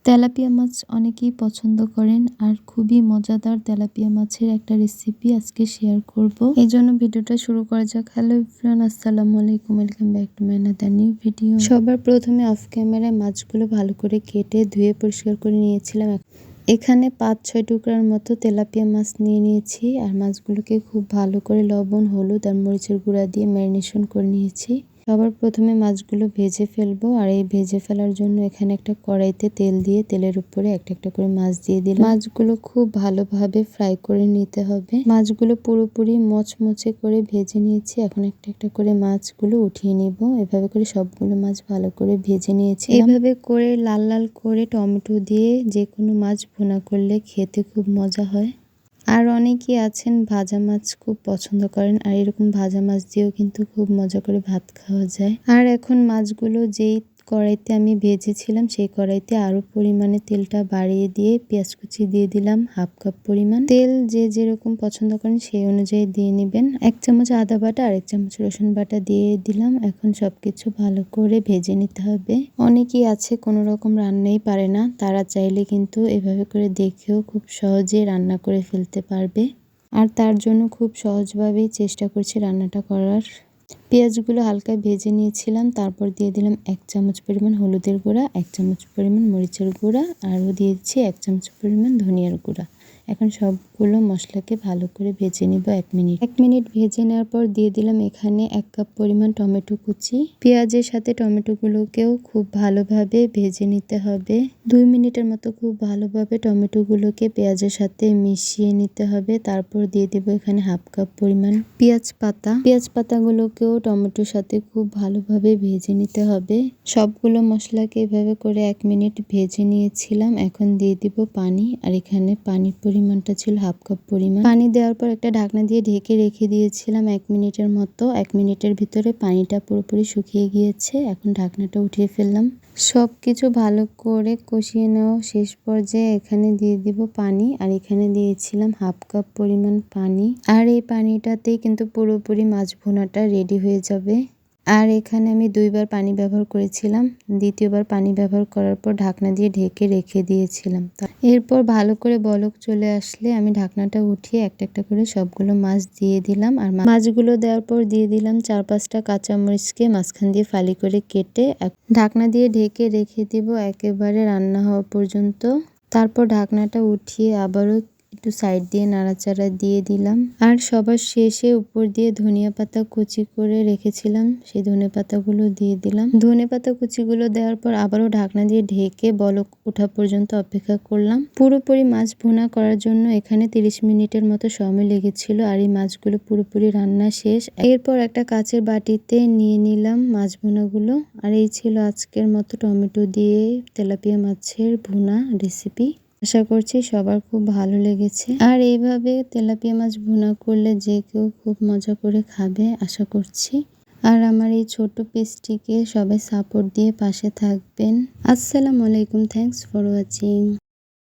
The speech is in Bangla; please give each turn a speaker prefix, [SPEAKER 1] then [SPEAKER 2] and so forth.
[SPEAKER 1] তেলাপিয়া মাছ অনেকেই পছন্দ করেন আর খুবই মজাদার তেলাপিয়া মাছের একটা রেসিপি আজকে শেয়ার করব। এই জন্য ভিডিওটা শুরু করা যাক। হ্যালো এভরিওয়ান, আসসালামু আলাইকুম, welcome back to my another new video. সবার প্রথমে অফ ক্যামেরায় মাছগুলো ভালো করে কেটে ধুয়ে পরিষ্কার করে নিয়েছিলাম। এখানে 5-6 টুকরার মতো তেলাপিয়া মাছ নিয়ে নিয়েছি আর মাছগুলোকে খুব ভালো করে লবণ, হলুদ আর মরিচের গুঁড়া দিয়ে ম্যারিনেশন করে নিয়েছি। সবার প্রথমে মাছগুলো ভেজে ফেলবো আর এই ভেজে ফেলার জন্য এখানে একটা কড়াইতে তেল দিয়ে তেলের উপরে একটা একটা করে মাছ দিয়ে দিলাম। মাছগুলো খুব ভালোভাবে ফ্রাই করে নিতে হবে। মাছগুলো পুরোপুরি মচমচে করে ভেজে নিয়েছি। এখন একটা একটা করে মাছগুলো উঠিয়ে নিব। এভাবে করে সবগুলো মাছ ভালো করে ভেজে নিয়েছি। এভাবে করে লাল লাল করে টমেটো দিয়ে যে কোনো মাছ ভুনা করলে খেতে খুব মজা হয়। আর অনেকেই আছেন ভাজা মাছ খুব পছন্দ করেন আর এরকম ভাজা মাছ দিয়েও কিন্তু খুব মজা করে ভাত খাওয়া যায়। আর এখন মাছগুলো যেই কড়াইতে আমি ভেজেছিলাম সেই কড়াইতে আরো পরিমাণে তেলটা বাড়িয়ে দিয়ে পেঁয়াজ কুচি দিয়ে দিলাম 1/2 কাপ পরিমাণ। তেল যে যেরকম পছন্দ করেন সেই অনুযায়ী দিয়ে নেবেন। 1 চামচ আদা বাটা আর 1 চামচ রসুন বাটা দিয়ে দিলাম। এখন সবকিছু ভালো করে ভেজে নিতে হবে। অনেকেই আছে কোনো রকম রান্নাই পারে না, তারা চাইলে কিন্তু এভাবে করে দেখেও খুব সহজে রান্না করে ফেলতে পারবে। আর তার জন্য খুব সহজভাবেই চেষ্টা করছি রান্নাটা করার। পেঁয়াজগুলো হালকা ভেজে নিয়েছিলাম, তারপর দিয়ে দিলাম 1 চামচ পরিমাণ হলুদের গুঁড়া, 1 চামচ পরিমাণ মরিচের গুঁড়া, আরও দিয়ে দিচ্ছি 1 চামচ পরিমাণ ধনিয়ার গুঁড়া। এখন সবগুলো মশলাকে ভালো করে ভেজে নিব 1 মিনিট। 1 মিনিট ভেজে নেওয়ার পর দিয়ে দিলাম এখানে 1 কাপ পরিমাণ টমেটো কুচি। পেঁয়াজের সাথে টমেটোগুলোকেও খুব ভালোভাবে ভেজে নিতে হবে। 2 মিনিটের মতো খুব ভালোভাবে টমেটোগুলোকে পেঁয়াজের সাথে মিশিয়ে নিতে হবে। তারপর দিয়ে দেব এখানে 1/2 কাপ পরিমাণ পেঁয়াজ পাতা। পেঁয়াজ পাতাগুলোকেও টমেটোর সাথে খুব ভালোভাবে ভেজে নিতে হবে। সবগুলো মশলাকে এভাবে করে 1 মিনিট ভেজে নিয়েছিলাম। এখন দিয়ে দিব পানি আর এখানে পানির পরিমাণটা ছিল 1/2 কাপ পরিমাণ। পানি দেওয়ার পর একটা ঢাকনা দিয়ে ঢেকে রেখে দিয়েছিলাম 1 মিনিটের মতো। 1 মিনিটের ভিতরে পানিটা পুরোপুরি শুকিয়ে গিয়েছে। এখন ঢাকনাটা উঠিয়ে ফেললাম। সবকিছু ভালো করে কষিয়ে নেওয়া শেষ পর্যায়ে এখানে দিয়ে দিব পানি আর এখানে দিয়েছিলাম 1/2 কাপ পরিমাণ পানি। আর এই পানিটাতেই কিন্তু পুরোপুরি মাছ ভুনাটা রেডি হয়ে যাবে। আর এখানে আমি 2 বার পানি ব্যবহার করেছিলাম। দ্বিতীয়বার পানি ব্যবহার করার পর ঢাকনা দিয়ে ঢেকে রেখে দিয়েছিলাম। এরপর ভালো করে বলক চলে আসলে আমি ঢাকনাটা উঠিয়ে একটা একটা করে সবগুলো মাছ দিয়ে দিলাম। আর মাছগুলো দেওয়ার পর দিয়ে দিলাম 4-5টা কাঁচামরিচকে মাঝখান দিয়ে ফালি করে কেটে ঢাকনা দিয়ে ঢেকে রেখে দিব একেবারে রান্না হওয়া পর্যন্ত। তারপর ঢাকনাটা উঠিয়ে আবারও একটু সাইড দিয়ে নাড়াচাড়া দিয়ে দিলাম। আর সবার শেষে উপর দিয়ে ধনিয়া পাতা কুচি করে রেখেছিলাম সেই ধনিয়া পাতাগুলো দিয়ে দিলাম। ধনিয়া পাতা কুচিগুলো দেওয়ার পর আবারও ঢাকনা দিয়ে ঢেকে বলক ওঠা পর্যন্ত অপেক্ষা করলাম। পুরোপুরি মাছ ভুনা করার জন্য এখানে 30 মিনিটের মতো সময় লেগেছিল আর এই মাছগুলো পুরোপুরি রান্না শেষ। এরপর একটা কাচের বাটিতে নিয়ে নিলাম মাছ ভুনাগুলো। আর এই ছিল আজকের মতো টমেটো দিয়ে তেলাপিয়া মাছের ভুনা রেসিপি। আশা করছি সবার খুব ভালো লেগেছে। আর এইভাবে তেলাপিয়া মাছ ভুনা করলে যে কেউ খুব মজা করে খাবে আশা করছি। আর আমার এই ছোট পেজটিকে সবাই সাপোর্ট দিয়ে পাশে থাকবেন। আসসালামু আলাইকুম, থ্যাঙ্কস ফর ওয়াচিং।